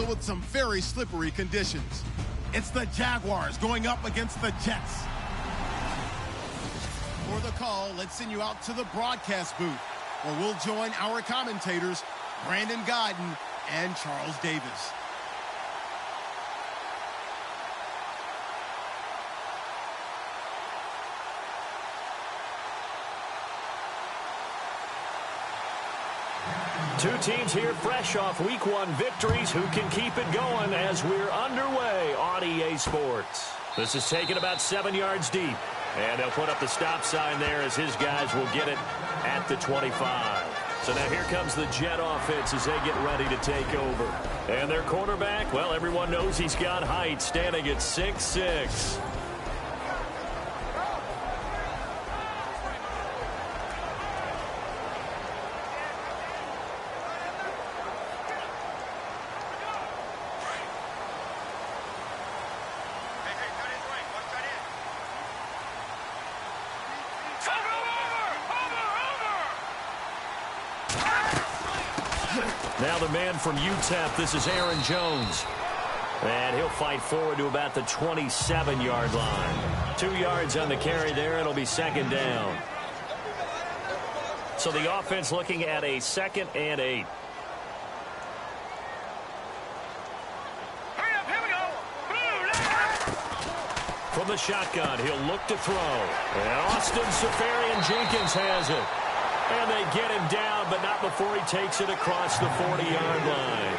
deal with some very slippery conditions. It's the Jaguars going up against the Jets. For the call, let's send you out to the broadcast booth, where we'll join our commentators, Brandon Godden and Charles Davis. Two teams here fresh off Week 1 victories. Who can keep it going as we're underway on EA Sports? This is taken about 7 yards deep. And they'll put up the stop sign there as his guys will get it at the 25. So now here comes the Jet offense as they get ready to take over. And their quarterback, well, everyone knows he's got height, standing at 6'6". Now the man from UTEP, this is Aaron Jones. And he'll fight forward to about the 27-yard line. 2 yards on the carry there. It'll be second down. So the offense looking at a 2nd and 8. From the shotgun, he'll look to throw. And Austin Safarian-Jenkins has it. And they get him down, but not before he takes it across the 40-yard line.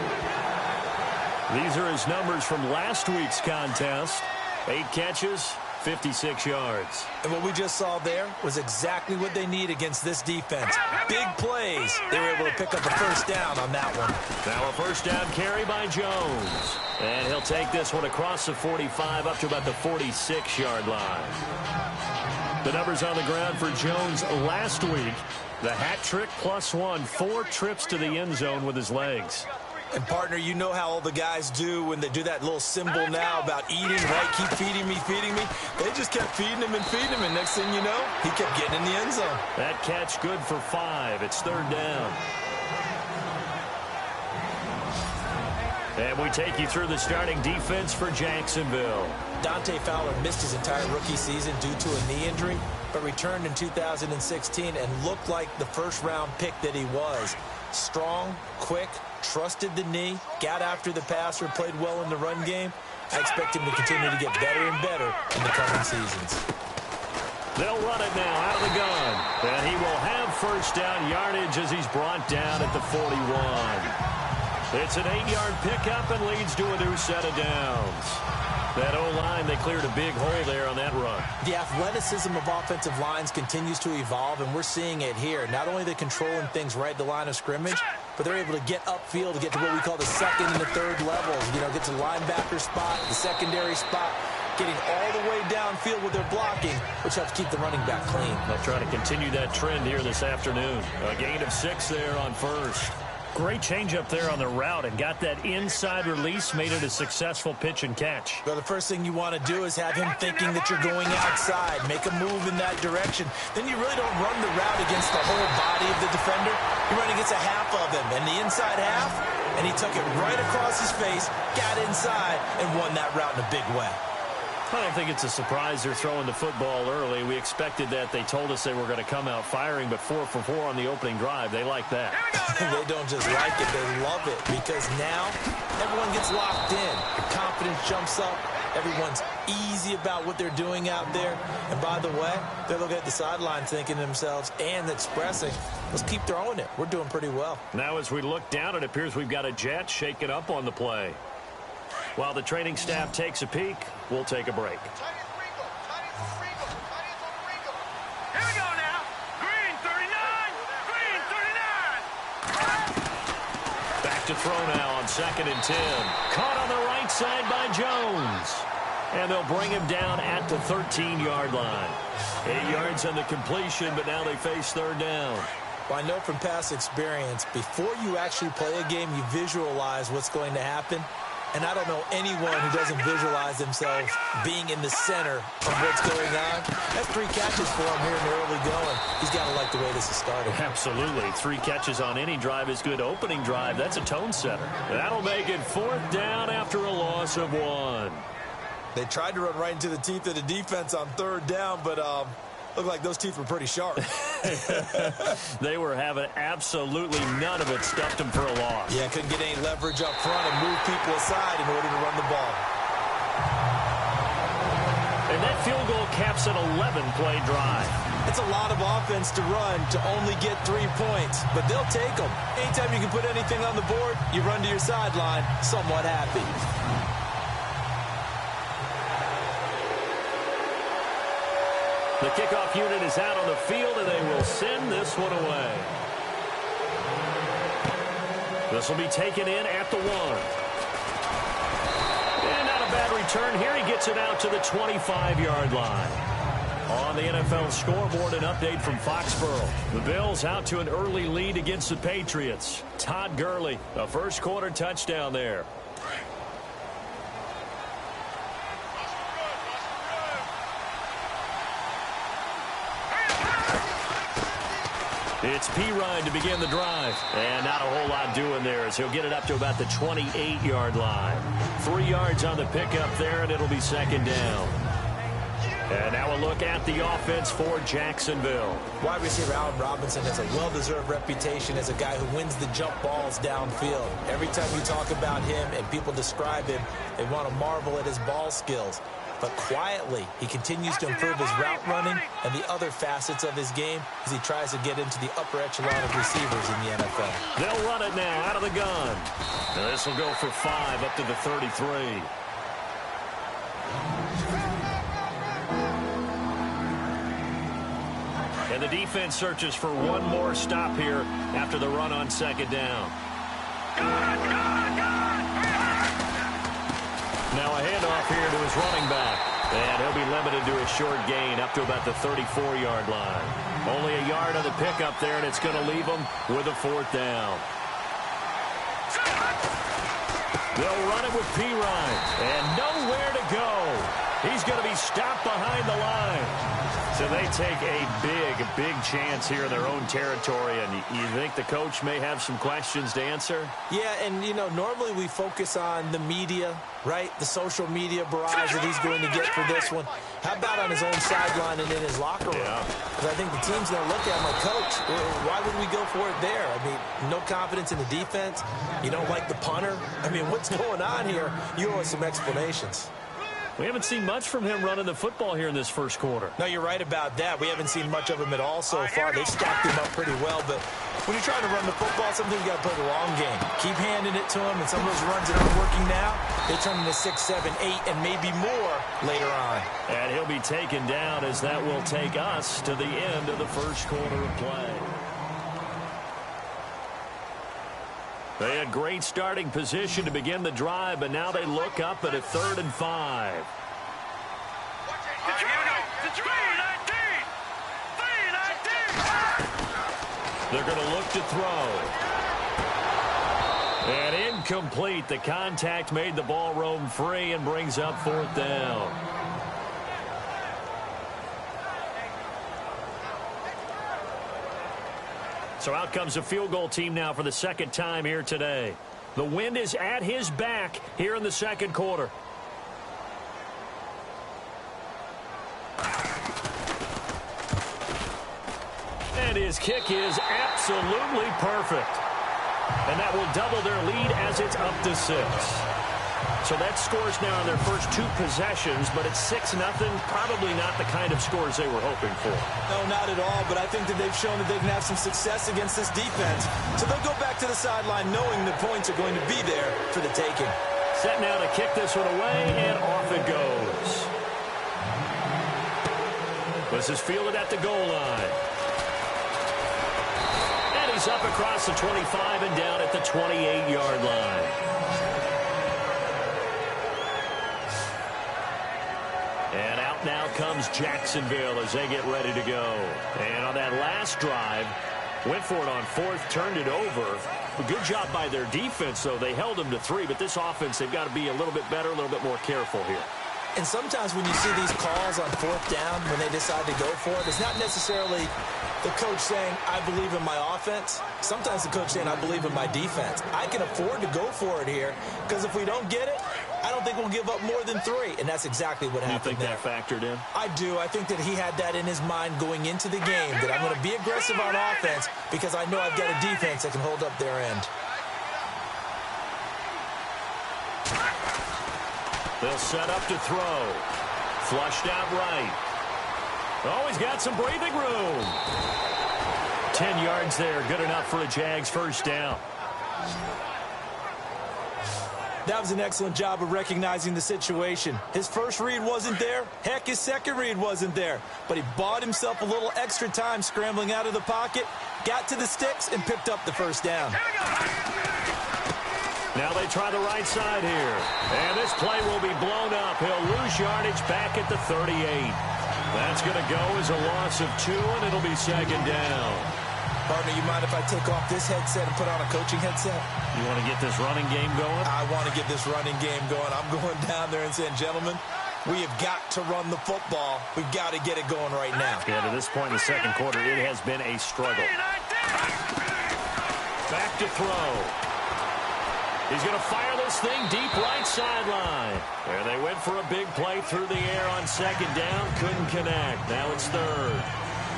These are his numbers from last week's contest. 8 catches, 56 yards. And what we just saw there was exactly what they need against this defense. Big plays. They were able to pick up a first down on that one. Now a first down carry by Jones. And he'll take this one across the 45 up to about the 46-yard line. The numbers on the ground for Jones last week. The hat trick +1, 4 trips to the end zone with his legs. And, partner, you know how all the guys do when they do that little symbol now about eating, right? Keep feeding me, feeding me. They just kept feeding him, and next thing you know, he kept getting in the end zone. That catch good for 5. It's third down. And we take you through the starting defense for Jacksonville. Dante Fowler missed his entire rookie season due to a knee injury, but returned in 2016 and looked like the first-round pick that he was. Strong, quick, trusted the knee, got after the passer, played well in the run game. I expect him to continue to get better and better in the coming seasons. They'll run it now out of the gun. And he will have first down yardage as he's brought down at the 41. It's an 8-yard pickup and leads to a new set of downs. That O-line, they cleared a big hole there on that run. The athleticism of offensive lines continues to evolve, and we're seeing it here. Not only are they controlling things right at the line of scrimmage, but they're able to get upfield to get to what we call the second and the third levels. You know, get to the linebacker spot, the secondary spot, getting all the way downfield with their blocking, which helps keep the running back clean. They'll try to continue that trend here this afternoon. A gain of 6 there on first. Great change up there on the route and got that inside release, made it a successful pitch and catch. Well, the first thing you want to do is have him thinking that you're going outside, make a move in that direction. Then you really don't run the route against the whole body of the defender. You run against a half of him, and the inside half, and he took it right across his face, got inside, and won that route in a big way. I don't think it's a surprise they're throwing the football early. We expected that. They told us they were going to come out firing, but 4 for 4 on the opening drive. They like that. They don't just like it, they love it, because now everyone gets locked in. The confidence jumps up. Everyone's easy about what they're doing out there. And by the way, they're looking at the sideline thinking to themselves and expressing, let's keep throwing it. We're doing pretty well. Now as we look down, it appears we've got a Jet shaking up on the play. While the training staff takes a peek, we'll take a break. Here we go now. Green 39. Green 39. Back to throw now on 2nd and 10. Caught on the right side by Jones. And they'll bring him down at the 13-yard line. 8 yards on the completion, but now they face third down. Well, I know from past experience, before you actually play a game, you visualize what's going to happen. And I don't know anyone who doesn't visualize themselves being in the center of what's going on. That's 3 catches for him here in the early going. He's got to like the way this is starting. Absolutely. 3 catches on any drive is good. Opening drive, that's a tone setter. That'll make it 4th down after a loss of 1. They tried to run right into the teeth of the defense on 3rd down, but looked like those teeth were pretty sharp. They were having absolutely none of it. Stuffed them for a loss. Yeah, couldn't get any leverage up front and move people aside in order to run the ball. And that field goal caps an 11-play drive. It's a lot of offense to run to only get 3 points, but they'll take them. Anytime you can put anything on the board, you run to your sideline somewhat happy. The kickoff unit is out on the field, and they will send this one away. This will be taken in at the 1. And not a bad return here. He gets it out to the 25-yard line. On the NFL scoreboard, an update from Foxborough. The Bills out to an early lead against the Patriots. Todd Gurley, a first-quarter touchdown there. It's Pirine to begin the drive. And not a whole lot doing there as he'll get it up to about the 28-yard line. 3 yards on the pickup there, and it'll be 2nd down. And now a look at the offense for Jacksonville. Wide receiver Allen Robinson has a well-deserved reputation as a guy who wins the jump balls downfield. Every time you talk about him and people describe him, they want to marvel at his ball skills. But quietly, he continues to improve his route running and the other facets of his game as he tries to get into the upper echelon of receivers in the NFL. They'll run it now out of the gun. Now this will go for 5 up to the 33. And the defense searches for one more stop here after the run on 2nd down. Now a handoff here to his running back. And he'll be limited to a short gain up to about the 34-yard line. Only a yard on the pickup there, and it's going to leave him with a 4th down. They'll run it with Pirine. And nowhere to go. He's going to be stopped behind the line. So they take a big chance here in their own territory. And you think the coach may have some questions to answer? Yeah, and, you know, normally we focus on the media, right? The social media barrage that he's going to get for this one. How about on his own sideline and in his locker room? Because I think the team's going to look at him like, Coach, why would we go for it there? I mean, no confidence in the defense. You don't like the punter. I mean, what's going on here? You owe us some explanations. We haven't seen much from him running the football here in this first quarter. No, you're right about that. We haven't seen much of him at all so far. They've stacked him up pretty well, but when you're trying to run the football, sometimes you got to play the long game. Keep handing it to him, and some of those runs that aren't working now, they turn into 6, 7, 8, and maybe more later on. And he'll be taken down as that will take us to the end of the first quarter of play. They had great starting position to begin the drive, but now they look up at a 3rd and 5. They're going to look to throw. And incomplete. The contact made the ball roam free and brings up 4th down. So out comes a field goal team now for the 2nd time here today. The wind is at his back here in the 2nd quarter. And his kick is absolutely perfect. And that will double their lead as it's up to 6. So that scores now on their first 2 possessions, but it's 6-0. Probably not the kind of scores they were hoping for. No, not at all, but I think that they've shown that they can have some success against this defense. So they'll go back to the sideline knowing the points are going to be there for the taking. Set now to kick this one away, and off it goes. This is fielded at the goal line. And he's up across the 25 and down at the 28-yard line. And out now comes Jacksonville as they get ready to go. And on that last drive, Went for it on fourth, turned it over. A good job by their defense, though. They held them to 3, but this offense, they've got to be a little bit better, a little bit more careful here. And sometimes when you see these calls on fourth down, when they decide to go for it, it's not necessarily the coach saying, I believe in my offense. Sometimes the coach saying, I believe in my defense. I can afford to go for it here because if we don't get it, I don't think we'll give up more than 3. And that's exactly what happened there. You think that factored in? I do. I think that he had that in his mind going into the game, that I'm going to be aggressive on offense because I know I've got a defense that can hold up their end. They'll set up to throw. Flushed out right. Oh, he's got some breathing room. 10 yards there. Good enough for a Jags first down. That was an excellent job of recognizing the situation. His first read wasn't there. Heck, his second read wasn't there. But he bought himself a little extra time scrambling out of the pocket, got to the sticks, and picked up the first down. Now they try the right side here. And this play will be blown up. He'll lose yardage back at the 38. That's going to go as a loss of 2, and it'll be second down. Partner, you mind if I take off this headset and put on a coaching headset? You want to get this running game going? I want to get this running game going. I'm going down there and saying, gentlemen, we have got to run the football. We've got to get it going right now. Yeah, to this point in the second quarter, it has been a struggle. Back to throw. He's going to fire this thing deep right sideline. There they went for a big play through the air on second down. Couldn't connect. Now it's third.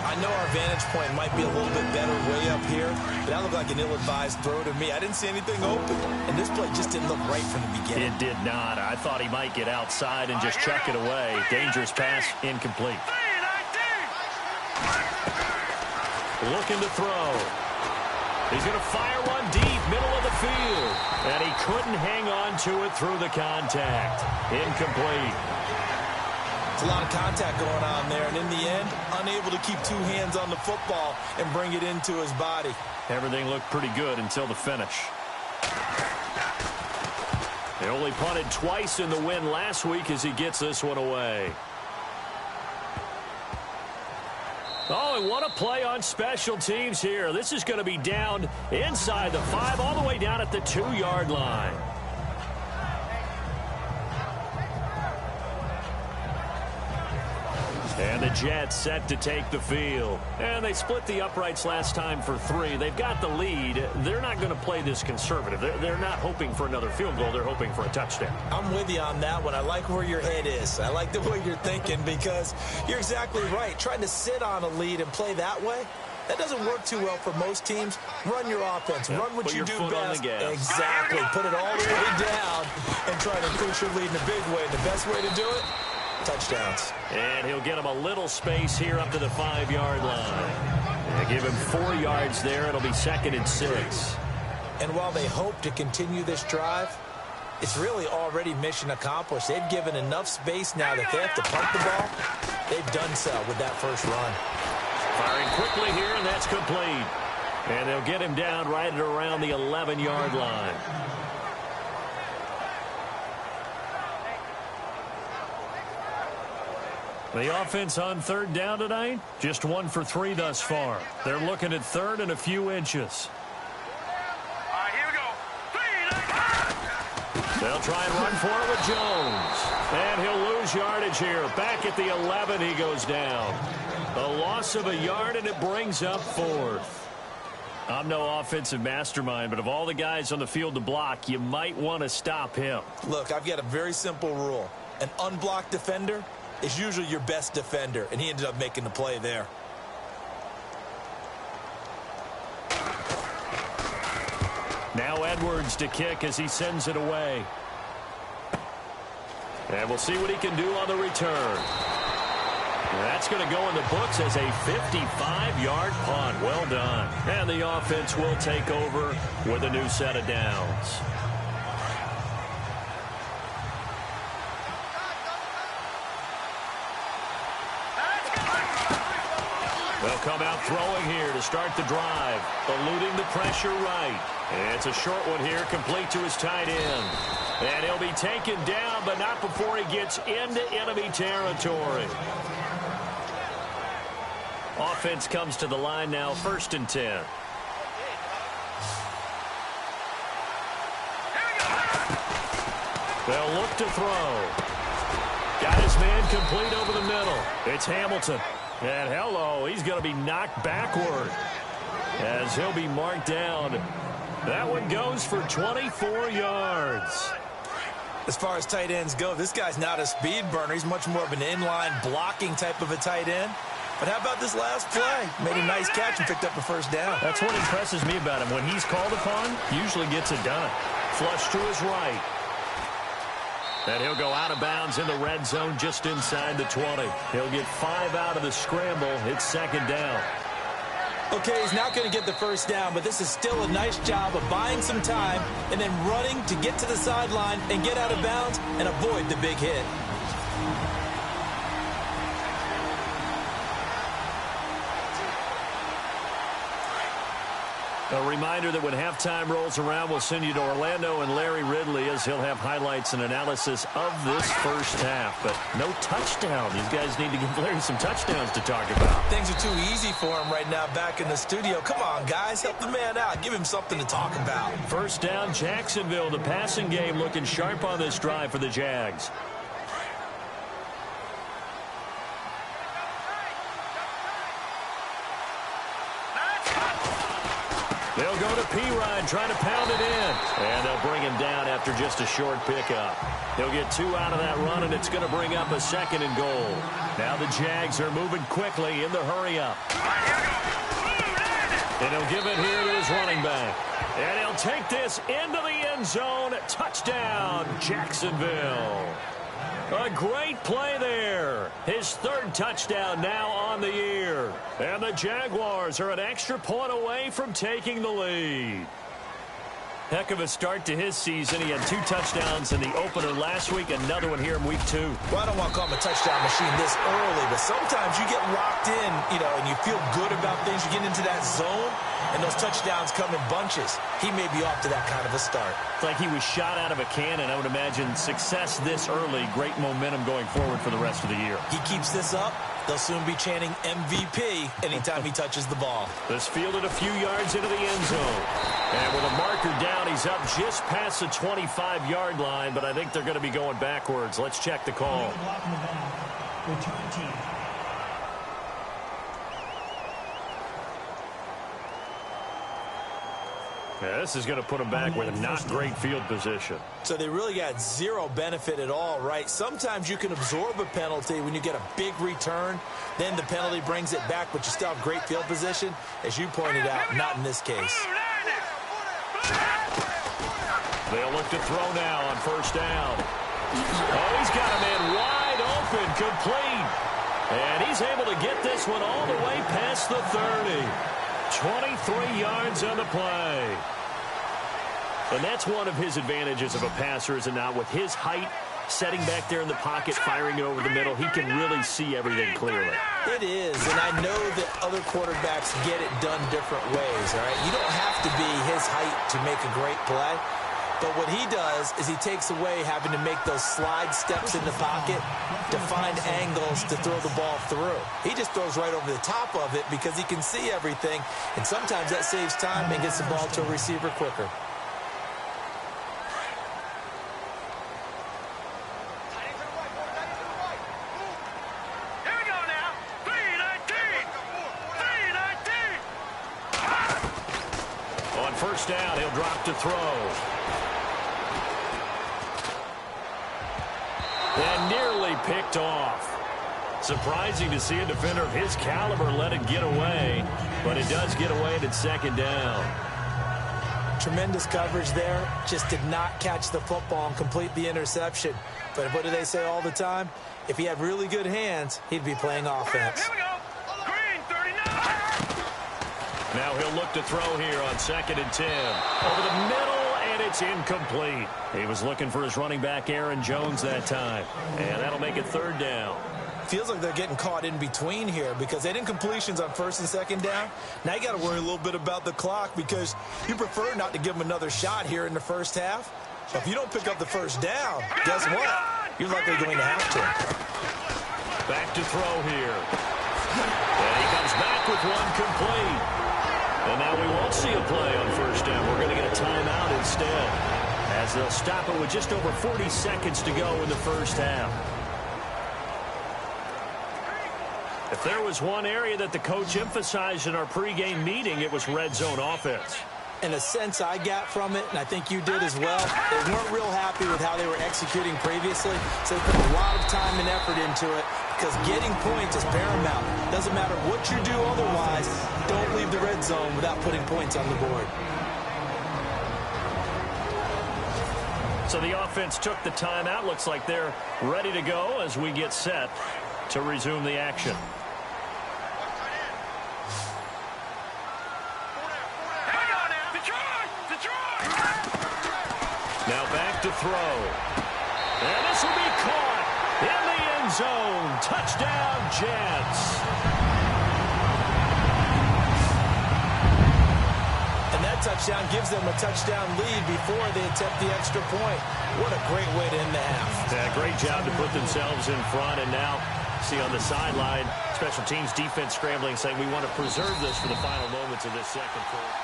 I know our vantage point might be a little bit better way up here, but that looked like an ill-advised throw to me. I didn't see anything open, and this play just didn't look right from the beginning. It did not. I thought he might get outside and just chuck it away. Dangerous pass, incomplete. Looking to throw. He's going to fire one deep, middle of the field. And he couldn't hang on to it through the contact. Incomplete. It's a lot of contact going on there, and in the end, unable to keep 2 hands on the football and bring it into his body. Everything looked pretty good until the finish. They only punted twice in the win last week as he gets this one away. Oh, and what a play on special teams here. This is going to be down inside the 5, all the way down at the 2-yard line. And the Jets set to take the field. And they split the uprights last time for 3. They've got the lead. They're not going to play this conservative. They're not hoping for another field goal. They're hoping for a touchdown. I'm with you on that one. I like where your head is. I like the way you're thinking because you're exactly right. Trying to sit on a lead and play that way, that doesn't work too well for most teams. Run your offense. Run what you do best. Exactly. Put it all the way down and try to increase your lead in a big way. And the best way to do it, touchdowns. And he'll get him a little space here up to the 5-yard line. They give him 4 yards there. It'll be 2nd and 6. And while they hope to continue this drive, it's really already mission accomplished. They've given enough space now that they have to pump the ball. They've done so with that first run. Firing quickly here, and that's complete. And they'll get him down right at around the 11-yard line. The offense on 3rd down tonight, just 1 for 3 thus far. They're looking at 3rd and a few inches. All right, here we go. They'll try and run for it with Jones. And he'll lose yardage here. Back at the 11, he goes down. A loss of a yard, and it brings up 4th. I'm no offensive mastermind, but of all the guys on the field to block, you might want to stop him. Look, I've got a very simple rule. An unblocked defender is usually your best defender, and he ended up making the play there. Now Edwards to kick as he sends it away. And we'll see what he can do on the return. That's going to go in the books as a 55-yard punt. Well done. And the offense will take over with a new set of downs. They'll come out throwing here to start the drive, eluding the pressure right. And it's a short one here, complete to his tight end. And he'll be taken down, but not before he gets into enemy territory. Offense comes to the line now, 1st and 10. They'll look to throw. Got his man complete over the middle. It's Hamilton. And hello, he's going to be knocked backward as he'll be marked down. That one goes for 24 yards. As far as tight ends go, this guy's not a speed burner. He's much more of an inline blocking type of a tight end. But how about this last play? Made a nice catch and picked up a first down. That's what impresses me about him. When he's called upon, usually gets it done. Flush to his right. And he'll go out of bounds in the red zone just inside the 20. He'll get 5 out of the scramble. It's 2nd down. Okay, he's not going to get the first down, but this is still a nice job of buying some time and then running to get to the sideline and get out of bounds and avoid the big hit. A reminder that when halftime rolls around, we'll send you to Orlando and Larry Ridley as he'll have highlights and analysis of this first half. But no touchdown. These guys need to give Larry some touchdowns to talk about. Things are too easy for him right now back in the studio. Come on, guys. Help the man out. Give him something to talk about. 1st down, Jacksonville. The passing game looking sharp on this drive for the Jags. They'll go to P-Ryan, trying to pound it in. And they'll bring him down after just a short pickup. He'll get 2 out of that run, and it's going to bring up a 2nd and goal. Now the Jags are moving quickly in the hurry-up. And he'll give it here to his running back. And he'll take this into the end zone. Touchdown, Jacksonville. A great play there. His 3rd touchdown now on the year. And the Jaguars are an extra point away from taking the lead. Heck of a start to his season. He had 2 touchdowns in the opener last week, another one here in week 2. Well, I don't want to call him a touchdown machine this early, but sometimes you get locked in, and you feel good about things. You get into that zone, and those touchdowns come in bunches. He may be off to that kind of a start. It's like he was shot out of a cannon. I would imagine success this early, great momentum going forward for the rest of the year. He keeps this up, they'll soon be chanting MVP anytime he touches the ball. This fielded a few yards into the end zone. And with a marker down, he's up just past the 25-yard line, but I think they're going to be going backwards. Let's check the call. Yeah, this is going to put them back with a not great field position. So they really got 0 benefit at all, right? Sometimes you can absorb a penalty when you get a big return. Then the penalty brings it back, but you still have great field position. As you pointed out, not in this case. They'll look to throw now on 1st down. Oh, he's got a man wide open, complete. And he's able to get this one all the way past the 30. 23 yards on the play. And that's one of his advantages of a passer, is it not? With his height, setting back there in the pocket, firing it over the middle, he can really see everything clearly. It is, and I know that other quarterbacks get it done different ways, all right? You don't have to be his height to make a great play. But what he does is he takes away having to make those slide steps in the pocket to find angles to throw the ball through. He just throws right over the top of it because he can see everything, and sometimes that saves time and gets the ball to a receiver quicker. Here we go now. 3-19. On 1st down, he'll drop to throw. And nearly picked off. Surprising to see a defender of his caliber let it get away, but it does get away and it's 2nd down. Tremendous coverage there. Just did not catch the football and complete the interception. But what do they say all the time? If he had really good hands, he'd be playing offense. Here we go. Green, 39. Now he'll look to throw here on 2nd and 10. Over the middle. It's incomplete. He was looking for his running back, Aaron Jones, that time. And that'll make it 3rd down. Feels like they're getting caught in between here because they didn't completions on 1st and 2nd down. Now you got to worry a little bit about the clock because you prefer not to give them another shot here in the first half. But if you don't pick up the first down, guess what? You're likely going to have to. Back to throw here. And he comes back with one complete. And now we won't see a play on first down. We're going to get a timeout instead, as they'll stop it with just over 40 seconds to go in the first half. If there was one area that the coach emphasized in our pregame meeting, it was red zone offense. In a sense I got from it, and I think you did as well, they weren't real happy with how they were executing previously, so they put a lot of time and effort into it because getting points is paramount. Doesn't matter what you do otherwise, don't leave the red zone without putting points on the board. So the offense took the timeout. Looks like they're ready to go as we get set to resume the action. Now back to throw. And this will be caught in the end zone. Touchdown, Jets. And that touchdown gives them a touchdown lead before they attempt the extra point. What a great way to end the half. Yeah, great job to put themselves in front. And now, see on the sideline, special teams defense scrambling, saying we want to preserve this for the final moments of this second quarter.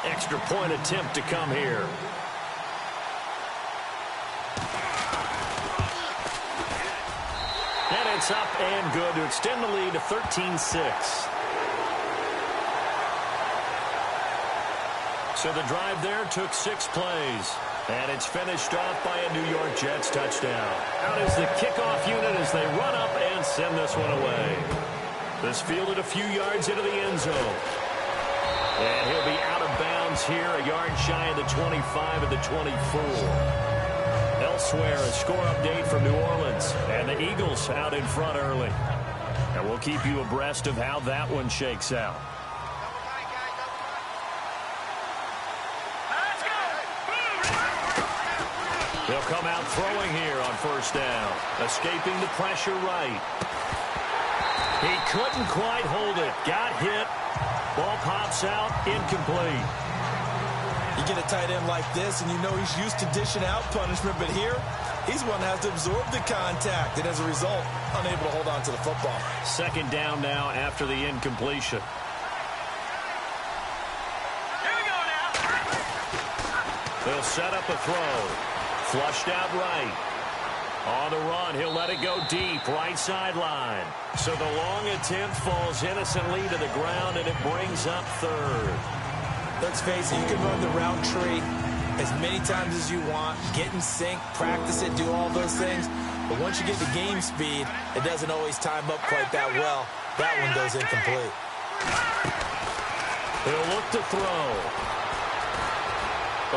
Extra point attempt to come here. And it's up and good to extend the lead to 13-6. So the drive there took 6 plays. And it's finished off by a New York Jets touchdown. Out is the kickoff unit as they run up and send this one away. This fielded a few yards into the end zone. And he'll be out of bounds here, a yard shy of the 25 at the 24. Elsewhere, a score update from New Orleans. And the Eagles out in front early. And we'll keep you abreast of how that one shakes out. They'll come out throwing here on first down. Escaping the pressure right. He couldn't quite hold it. Got hit. Ball pops out, incomplete. You get a tight end like this, and you know he's used to dishing out punishment, but here, he's one that has to absorb the contact, and as a result, unable to hold on to the football. Second down now after the incompletion. Here we go now. They'll set up a throw. Flushed out right. On the run, he'll let it go deep, right sideline. So the long attempt falls innocently to the ground, and it brings up third. Let's face it, you can run the route tree as many times as you want, get in sync, practice it, do all those things. But once you get to game speed, it doesn't always time up quite that well. That one goes incomplete. He'll look to throw.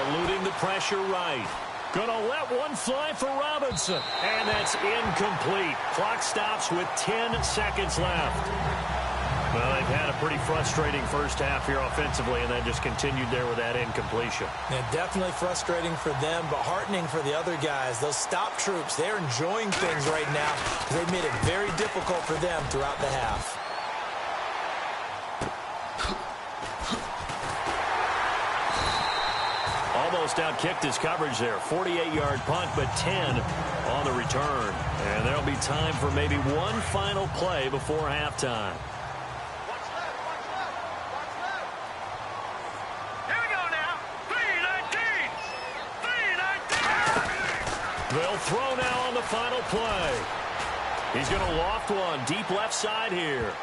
Eluding the pressure right. Gonna let one fly for Robinson. And that's incomplete. Clock stops with 10 seconds left. Well, they've had a pretty frustrating first half here offensively, and then just continued there with that incompletion. Yeah, definitely frustrating for them, but heartening for the other guys. Those stop troops, they're enjoying things right now because they've made it very difficult for them throughout the half. Almost outkicked his coverage there. 48-yard punt, but 10 on the return. And there'll be time for maybe one final play before halftime. Here we go now. 3-19. 3-19. They'll throw now on the final play. He's going to loft one deep left side here.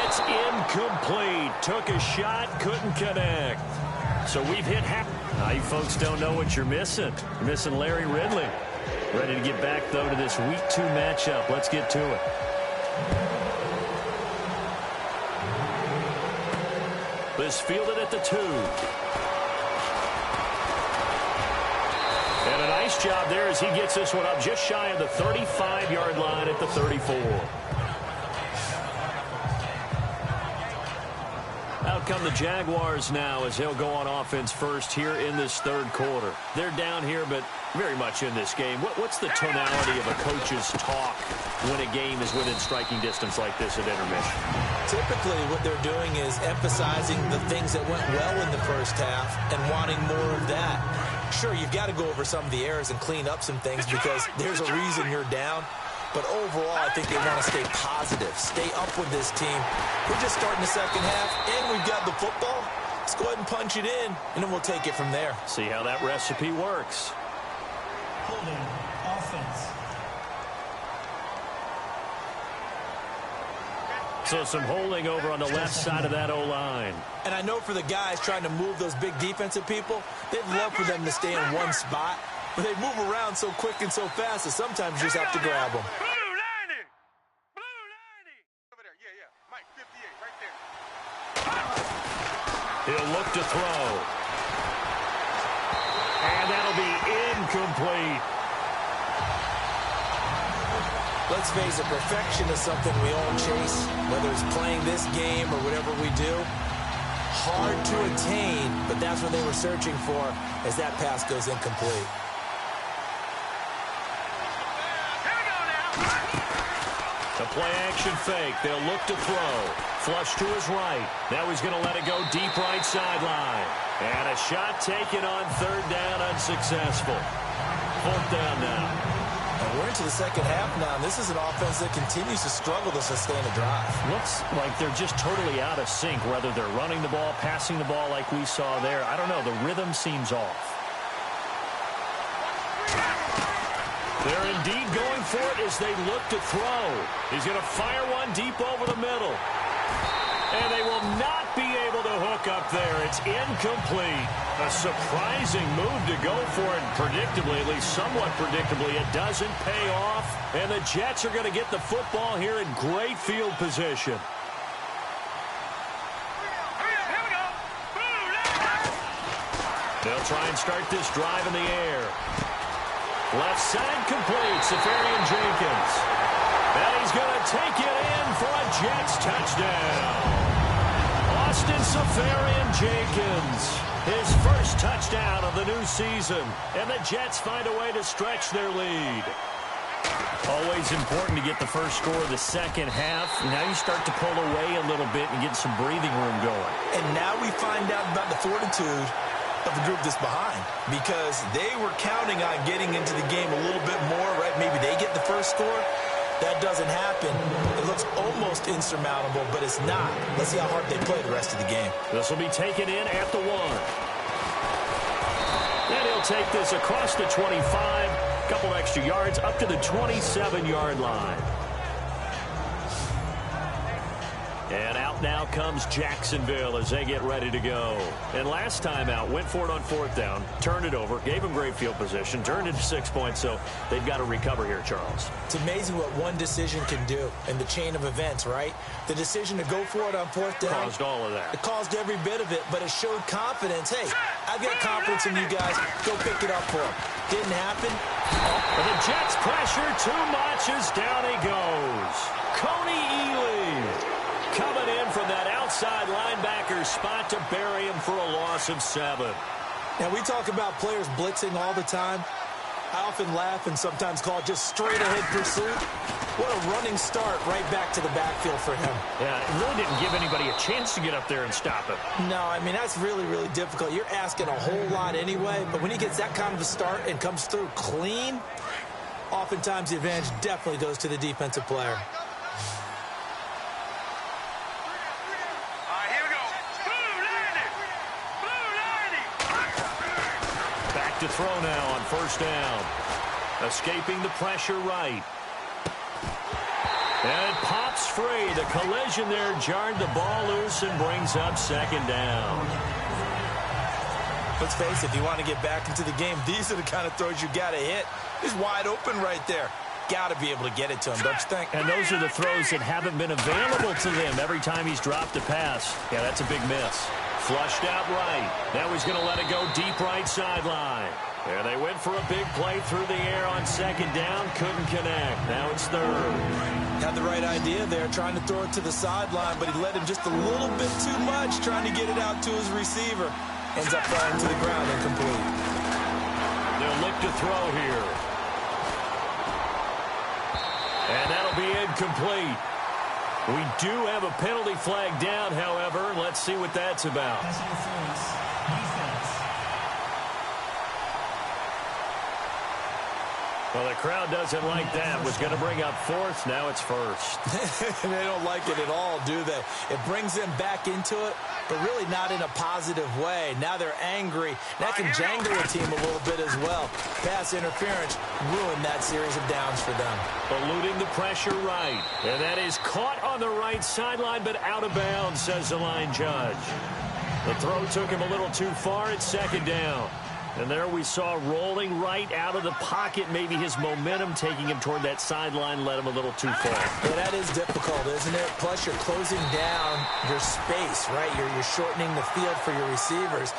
It's incomplete. Took a shot, couldn't connect. So we've hit half. Now you folks don't know what you're missing. You're missing Larry Ridley. Ready to get back, though, to this Week 2 matchup. Let's get to it. This fielded at the 2. And a nice job there as he gets this one up just shy of the 35-yard line at the 34. Out come the Jaguars now as they'll go on offense first here in this third quarter. They're down here, but very much in this game. What's the tonality of a coach's talk when a game is within striking distance like this at intermission? Typically, what they're doing is emphasizing the things that went well in the first half and wanting more of that. Sure, you've got to go over some of the errors and clean up some things because there's a reason you're down. But overall, I think they want to stay positive, stay up with this team. We're just starting the second half, and we've got the football. Let's go ahead and punch it in, and then we'll take it from there. See how that recipe works. Holding offense. So some holding over on the left side of that O-line. And I know for the guys trying to move those big defensive people, they'd love for them to stay in one spot. But they move around so quick and so fast that sometimes you just have to grab them. Blue 90! Blue 90! Over there, yeah. Mike 58, right there. He'll look to throw. And that'll be incomplete. Let's face it, perfection is something we all chase, whether it's playing this game or whatever we do. Hard to attain, but that's what they were searching for as that pass goes incomplete. Here we go now. The play action fake. They'll look to throw. Flush to his right. Now he's going to let it go deep right sideline. And a shot taken on third down, unsuccessful. Fourth down now. And we're into the second half now, and this is an offense that continues to struggle to sustain a drive. Looks like they're just totally out of sync, whether they're running the ball, passing the ball like we saw there. I don't know. The rhythm seems off. They're indeed going for it as they look to throw. He's going to fire one deep over the middle. And they will not be able to hook up there. It's incomplete. A surprising move to go for it. Predictably, at least somewhat predictably, it doesn't pay off. And the Jets are going to get the football here in great field position. Here we go. Blue 90! They'll try and start this drive in the air. Left side complete. Safarian Jenkins. And he's going to take it in for a Jets touchdown. Austin Safarian Jenkins, his first touchdown of the new season. And the Jets find a way to stretch their lead. Always important to get the first score of the second half. Now you start to pull away a little bit and get some breathing room going. And now we find out about the fortitude of the group that's behind, because they were counting on getting into the game a little bit more, right? Maybe they get the first score. That doesn't happen. It looks almost insurmountable, but it's not. Let's see how hard they play the rest of the game. This will be taken in at the 1. And he'll take this across the 25. Couple extra yards up to the 27-yard line. And out now comes Jacksonville as they get ready to go. And last time out, went for it on fourth down, turned it over, gave them great field position, turned it to 6 points, so they've got to recover here, Charles. It's amazing what one decision can do in the chain of events, right? The decision to go for it on fourth down. Caused all of that. It caused every bit of it, but it showed confidence. Hey, I've got confidence in you guys. Go pick it up for them. Didn't happen. And the Jets pressure too much as down he goes. Coney Ely coming in from that outside linebacker spot to bury him for a loss of 7. Now, we talk about players blitzing all the time. I often laugh and sometimes call it just straight-ahead pursuit. What a running start right back to the backfield for him. Yeah, it really didn't give anybody a chance to get up there and stop him. No, I mean, that's really, really difficult. You're asking a whole lot anyway, but when he gets that kind of a start and comes through clean, oftentimes the advantage definitely goes to the defensive player. To throw now on first down. Escaping the pressure right. And it pops free. The collision there jarred the ball loose and brings up second down. Let's face it, if you want to get back into the game, these are the kind of throws you got to hit. He's wide open right there. Got to be able to get it to him, don't you think? And those are the throws that haven't been available to them every time he's dropped a pass. Yeah, that's a big miss. Flushed out right. Now he's going to let it go deep right sideline. There they went for a big play through the air on second down. Couldn't connect. Now it's third. Had the right idea there, trying to throw it to the sideline, but he let him just a little bit too much, trying to get it out to his receiver. Ends up falling to the ground incomplete. They'll look to throw here. And that'll be incomplete. We do have a penalty flag down, however. Let's see what that's about. Well, the crowd doesn't like that. Was going to bring up fourth. Now it's first. They don't like it at all, do they? It brings them back into it, but really not in a positive way. Now they're angry. That can jangle a team a little bit as well. Pass interference ruined that series of downs for them. Eluding the pressure right. And that is caught on the right sideline, but out of bounds, says the line judge. The throw took him a little too far. It's second down. And there we saw rolling right out of the pocket. Maybe his momentum taking him toward that sideline led him a little too far. Yeah, that is difficult, isn't it? Plus, you're closing down your space, right? You're shortening the field for your receivers.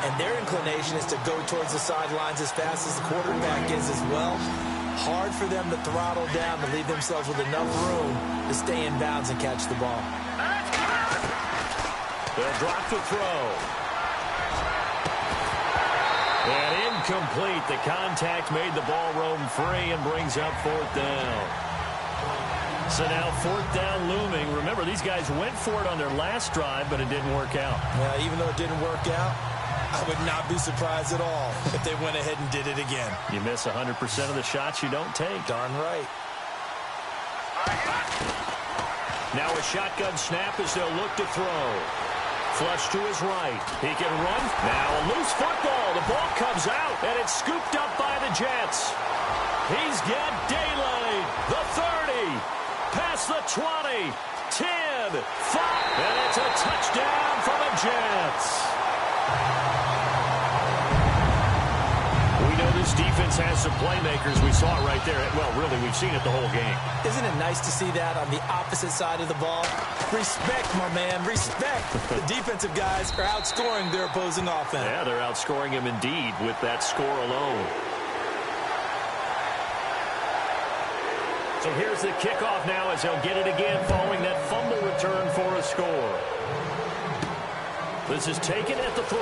And their inclination is to go towards the sidelines as fast as the quarterback is as well. Hard for them to throttle down to leave themselves with enough room to stay in bounds and catch the ball. They'll drop the throw. And incomplete. The contact made the ball roam free and brings up fourth down. So now fourth down looming. Remember, these guys went for it on their last drive, but it didn't work out. Yeah, even though it didn't work out, I would not be surprised at all if they went ahead and did it again. You miss 100% of the shots you don't take. Darn right. Now a shotgun snap as they'll look to throw. Flush to his right. He can run. Now a loose football. The ball comes out, and it's scooped up by the Jets. He's got daylight. The 30. Past the 20. 10. 5. And it's a touchdown for the Jets. We know this defense has some playmakers. We saw it right there. Well, really, we've seen it the whole game. Isn't it nice to see that on the opposite side of the ball? Respect, my man, respect. The defensive guys are outscoring their opposing offense. Yeah, they're outscoring him indeed with that score alone. So here's the kickoff now as they'll get it again following that fumble return for a score. This is taken at the 3.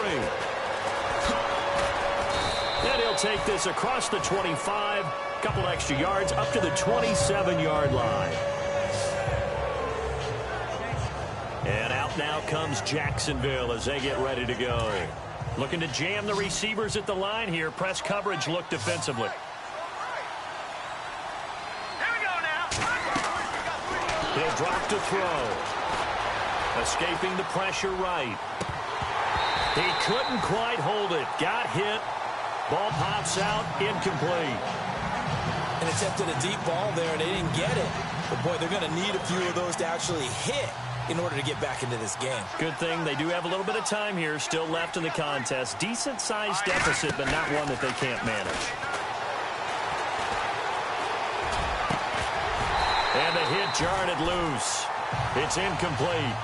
And he'll take this across the 25, couple extra yards up to the 27-yard line. And out now comes Jacksonville as they get ready to go. Looking to jam the receivers at the line here. Press coverage look defensively. Here we go now. He'll drop to throw. Escaping the pressure right. He couldn't quite hold it. Got hit. Ball pops out. Incomplete. And attempted a deep ball there, and they didn't get it. But, boy, they're going to need a few of those to actually hit in order to get back into this game. Good thing they do have a little bit of time here still left in the contest. Decent-sized deficit, but not one that they can't manage. And the hit jarred it loose. It's incomplete.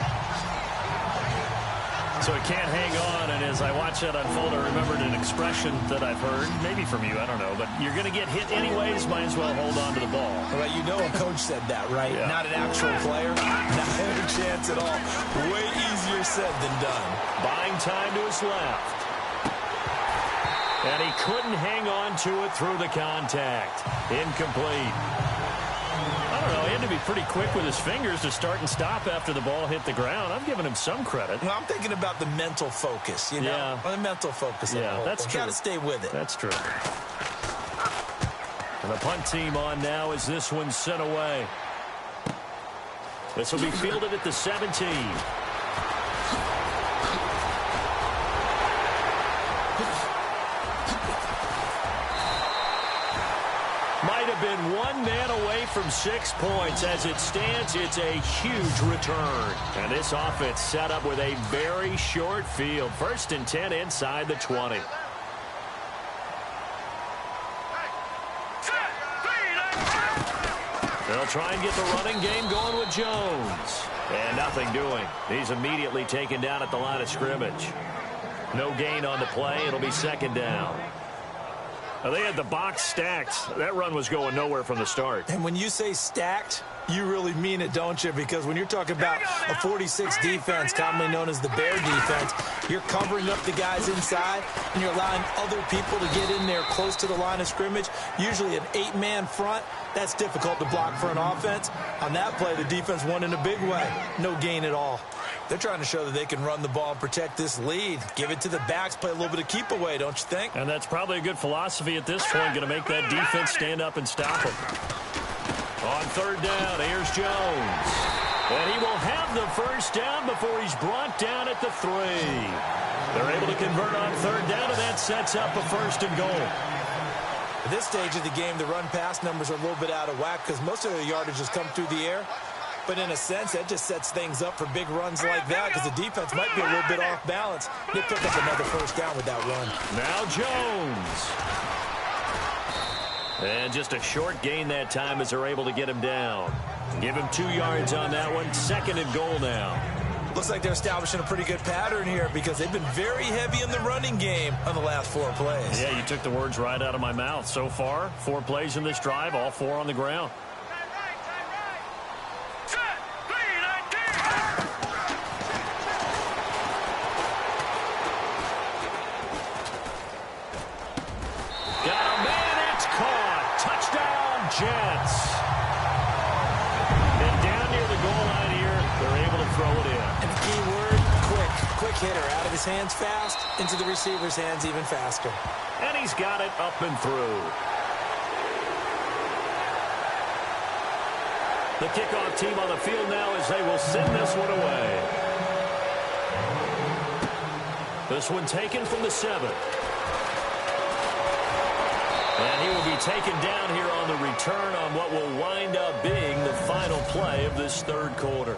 So he can't hang on, and as I watch that unfold, I remembered an expression that I've heard, maybe from you, I don't know, but you're going to get hit anyways, might as well hold on to the ball. Right, you know a coach said that, right? Yeah. Not an actual player, not a chance at all. Way easier said than done. Buying time to his left. And he couldn't hang on to it through the contact. Incomplete. I don't know, he had to be pretty quick with his fingers to start and stop after the ball hit the ground. I'm giving him some credit. Well, I'm thinking about the mental focus, you know? Yeah. The mental focus. Yeah, that's true. Got to stay with it. That's true. And the punt team on now as this one's sent away. This will be fielded at the 17. Might have been one man away from 6 points. As it stands, it's a huge return. And this offense set up with a very short field. 1st and 10 inside the 20. They'll try and get the running game going with Jones. And nothing doing. He's immediately taken down at the line of scrimmage. No gain on the play. It'll be 2nd down. Now, they had the box stacked. That run was going nowhere from the start. And when you say stacked, you really mean it, don't you? Because when you're talking about a 46 defense, commonly known as the Bear defense, you're covering up the guys inside, and you're allowing other people to get in there close to the line of scrimmage. Usually an 8-man front. That's difficult to block for an offense. On that play, the defense won in a big way. No gain at all. They're trying to show that they can run the ball and protect this lead. Give it to the backs, play a little bit of keep away, don't you think? And that's probably a good philosophy at this point, going to make that defense stand up and stop them. On third down, here's Jones. And he will have the first down before he's brought down at the 3. They're able to convert on third down, and that sets up a first and goal. At this stage of the game, the run-pass numbers are a little bit out of whack because most of the yardage has come through the air. But in a sense, that just sets things up for big runs like that because the defense might be a little bit off balance. They pick up another first down with that run. Now Jones. And just a short gain that time as they're able to get him down. Give him 2 yards on that one. Second and goal now. Looks like they're establishing a pretty good pattern here because they've been very heavy in the running game on the last 4 plays. Yeah, you took the words right out of my mouth. So far, 4 plays in this drive, all 4 on the ground. Got a man, it's caught. Touchdown, Jets. And down near the goal line here, they're able to throw it in. And the key word, quick. Quick hitter. Out of his hands fast, into the receiver's hands even faster. And he's got it up and through. The kickoff team on the field now as they will send this one away. This one taken from the 7. And he will be taken down here on the return on what will wind up being the final play of this third quarter.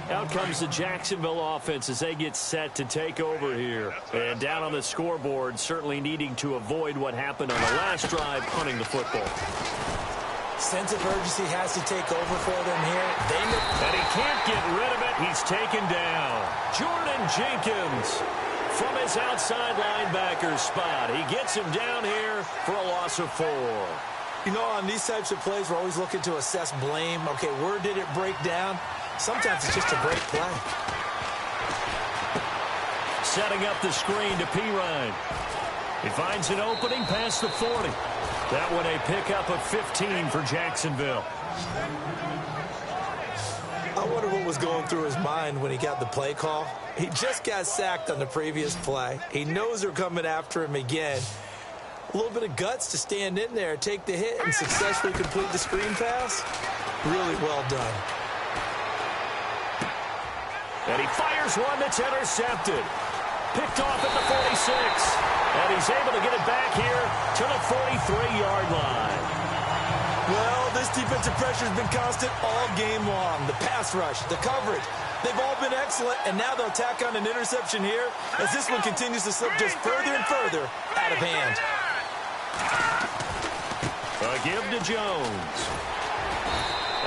Out comes the Jacksonville offense as they get set to take over here. And down on the scoreboard, certainly needing to avoid what happened on the last drive, punting the football. Sense of urgency has to take over for them here. And he can't get rid of it. He's taken down. Jordan Jenkins from his outside linebacker spot. He gets him down here for a loss of 4. You know, on these types of plays, we're always looking to assess blame. Okay, where did it break down? Sometimes it's just a great play. Setting up the screen to Pirine. He finds an opening past the 40. That one a pickup of 15 for Jacksonville. I wonder what was going through his mind when he got the play call. He just got sacked on the previous play. He knows they're coming after him again. A little bit of guts to stand in there, take the hit, and successfully complete the screen pass. Really well done. And he fires one that's intercepted. Picked off at the 46. And he's able to get it back here to the 43-yard line. Well, this defensive pressure has been constant all game long. The pass rush, the coverage, they've all been excellent, and now they'll tack on an interception here as this one continues to slip just further and further out of hand. A give to Jones.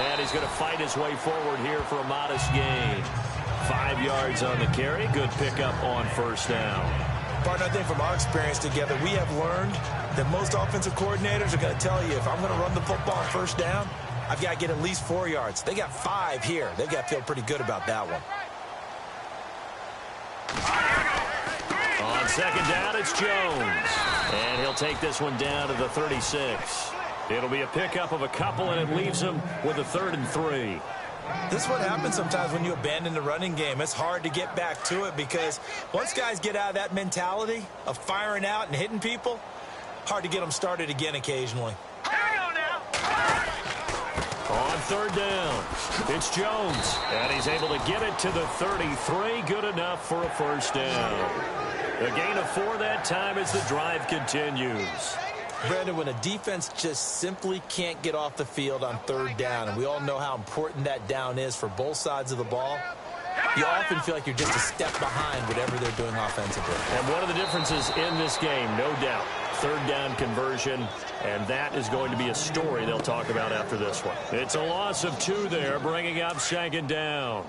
And he's going to fight his way forward here for a modest gain. 5 yards on the carry. Good pickup on first down. Partner, I think from our experience together, we have learned that most offensive coordinators are going to tell you, if I'm going to run the football on first down, I've got to get at least 4 yards. They got 5 here. They've got to feel pretty good about that one. On second down, it's Jones. And he'll take this one down to the 36. It'll be a pickup of a couple, and it leaves him with a 3rd and 3. This is what happens sometimes when you abandon the running game. It's hard to get back to it because once guys get out of that mentality of firing out and hitting people, hard to get them started again occasionally. On third down, it's Jones. And he's able to get it to the 33. Good enough for a first down. A gain of 4 that time as the drive continues. Brandon, when a defense just simply can't get off the field on third down, and we all know how important that down is for both sides of the ball, you often feel like you're just a step behind whatever they're doing offensively. And one of the differences in this game, no doubt, third down conversion, and that is going to be a story they'll talk about after this one. It's a loss of 2 there, bringing up second down.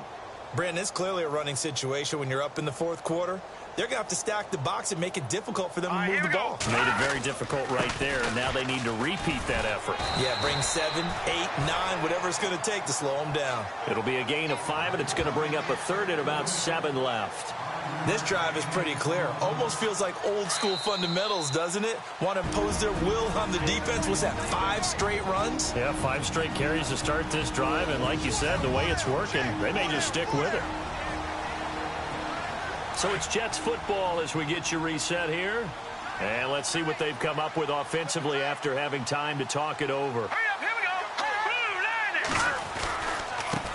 Brandon, it's clearly a running situation when you're up in the 4th quarter. They're going to have to stack the box and make it difficult for them to move the ball. Made it very difficult right there, and now they need to repeat that effort. Yeah, bring 7, 8, 9, whatever it's going to take to slow them down. It'll be a gain of 5, and it's going to bring up a 3rd and about 7 left. This drive is pretty clear. Almost feels like old school fundamentals, doesn't it? Want to impose their will on the defense. Was that 5 straight runs? Yeah, 5 straight carries to start this drive, and like you said, the way it's working, they may just stick with it. So it's Jets football as we get you reset here. And let's see what they've come up with offensively after having time to talk it over. Hurry up, here we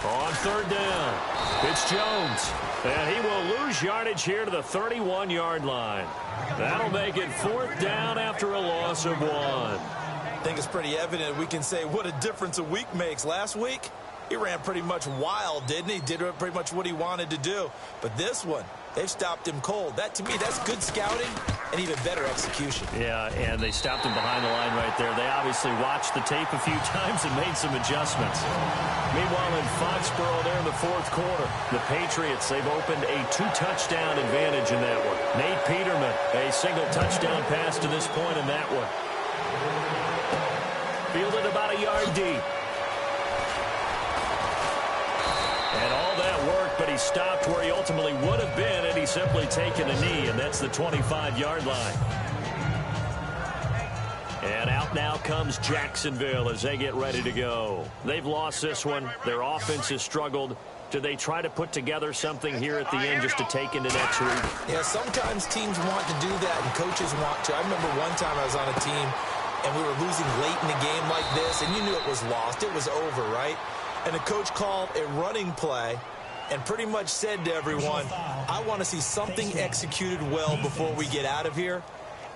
go. On third down, it's Jones. And he will lose yardage here to the 31-yard line. That'll make it fourth down after a loss of 1. I think it's pretty evident we can say what a difference a week makes. Last week, he ran pretty much wild, didn't he? Did pretty much what he wanted to do. But this one, they've stopped him cold. That, to me, that's good scouting and even better execution. Yeah, and they stopped him behind the line right there. They obviously watched the tape a few times and made some adjustments. Meanwhile, in Foxborough there in the fourth quarter, the Patriots, they've opened a 2-touchdown advantage in that one. Nate Peterman, a single touchdown pass to this point in that one. Fielded about a yard deep. And all that work, but he stopped where he ultimately would have been had he simply taken a knee, and that's the 25-yard line. And out now comes Jacksonville as they get ready to go. They've lost this one. Their offense has struggled. Do they try to put together something here at the end just to take into next week? Yeah, sometimes teams want to do that and coaches want to. I remember one time I was on a team and we were losing late in the game like this, and you knew it was lost. It was over, right? And the coach called a running play and pretty much said to everyone, I want to see something executed well before we get out of here.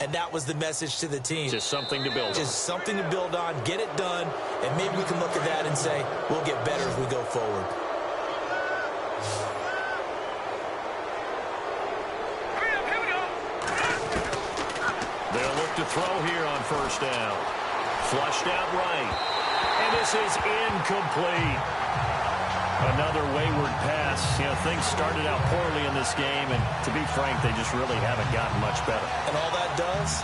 And that was the message to the team. Just something to build on. Just something to build on, get it done, and maybe we can look at that and say, we'll get better as we go forward. Hurry up, here we go. They'll look to throw here on first down. Flushed out right. And this is incomplete. Another wayward pass. You know, things started out poorly in this game, and to be frank, they just really haven't gotten much better. And all that does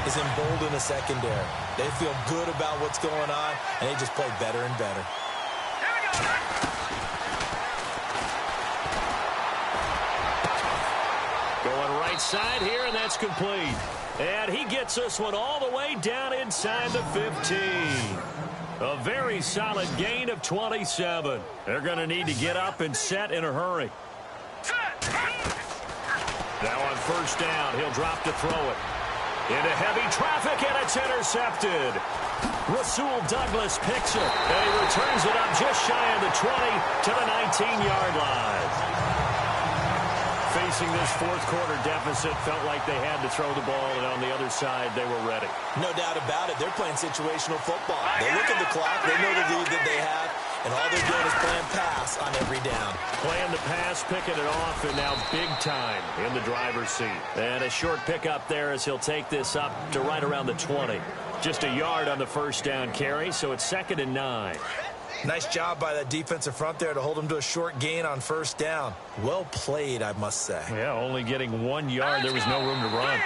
is embolden the secondary. They feel good about what's going on, and they just play better and better. Here we go. Going right side here, and that's complete. And he gets this one all the way down inside the 15. A very solid gain of 27. They're going to need to get up and set in a hurry. Now on first down, he'll drop to throw it. Into heavy traffic, and it's intercepted. Rasul Douglas picks it, and he returns it up just shy of the 20 to the 19-yard line. Facing this fourth quarter deficit, felt like they had to throw the ball, and on the other side, they were ready. No doubt about it. They're playing situational football. They look at the clock. They know the lead that they have, and all they're doing is playing pass on every down. Playing the pass, picking it off, and now big time in the driver's seat. And a short pickup there as he'll take this up to right around the 20. Just a yard on the first down carry, so it's 2nd and 9. Nice job by that defensive front there to hold them to a short gain on first down. Well played, I must say. Yeah, only getting 1 yard. There was no room to run.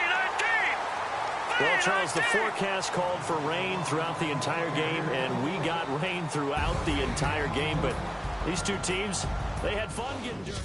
Well, Charles, the forecast called for rain throughout the entire game, and we got rain throughout the entire game. But these two teams, they had fun getting dirty.